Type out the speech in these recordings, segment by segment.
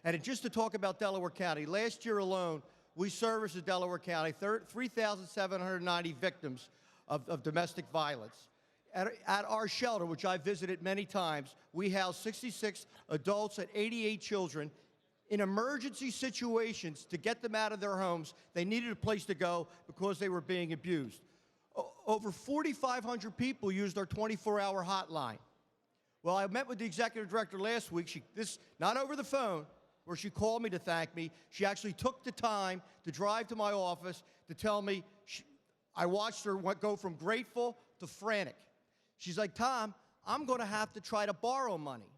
And just to talk about Delaware County, last year alone, we serviced in Delaware County 3,790 victims of domestic violence. At our shelter, which I visited many times, we house 66 adults and 88 children. In emergency situations, to get them out of their homes, they needed a place to go because they were being abused. Over 4,500 people used our 24-hour hotline. Well, I met with the executive director last week. Not over the phone, where she called me to thank me. She actually took the time to drive to my office to tell me. I watched her go from grateful to frantic. She's like, Tom, I'm going to have to try to borrow money.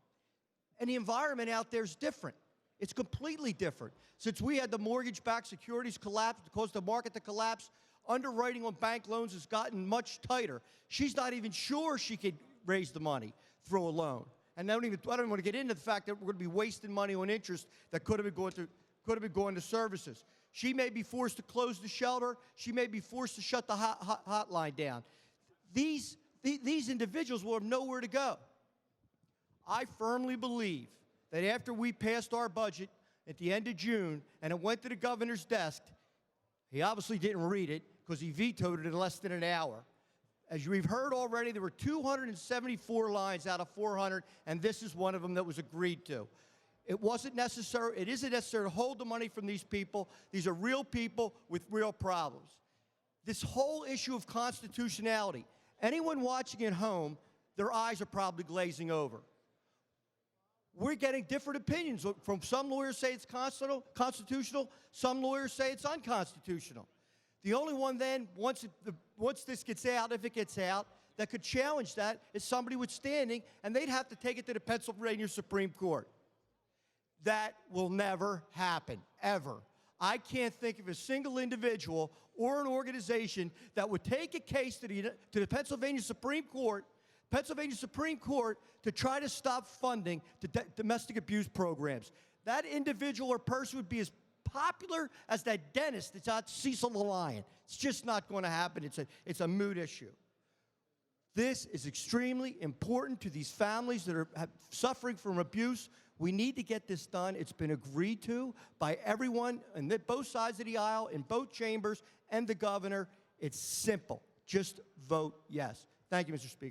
And the environment out there is different. It's completely different. Since we had the mortgage-backed securities collapse, caused the market to collapse, underwriting on bank loans has gotten much tighter. She's not even sure she could raise the money through a loan. And I don't even want to get into the fact that we're going to be wasting money on interest that could have been going to services. She may be forced to close the shelter. She may be forced to shut the hotline down. These individuals will have nowhere to go. I firmly believe that after we passed our budget at the end of June and it went to the governor's desk, he obviously didn't read it because he vetoed it in less than an hour. As we've heard already, there were 274 lines out of 400, and this is one of them that was agreed to. It isn't necessary to hold the money from these people. These are real people with real problems. This whole issue of constitutionality, anyone watching at home, their eyes are probably glazing over. We're getting different opinions. From some lawyers say it's constitutional, some lawyers say it's unconstitutional. The only one then, once this gets out, if it gets out, that could challenge that is somebody with standing, and they'd have to take it to the Pennsylvania Supreme Court. That will never happen, ever. I can't think of a single individual or an organization that would take a case to the Pennsylvania Supreme Court to try to stop funding domestic abuse programs. That individual or person would be as popular as that dentist that's out Cecil the Lion. It's just not going to happen. It's a moot issue. This is extremely important to these families that are suffering from abuse. We need to get this done. It's been agreed to by everyone on both sides of the aisle, in both chambers, and the governor. It's simple. Just vote yes. Thank you, Mr. Speaker.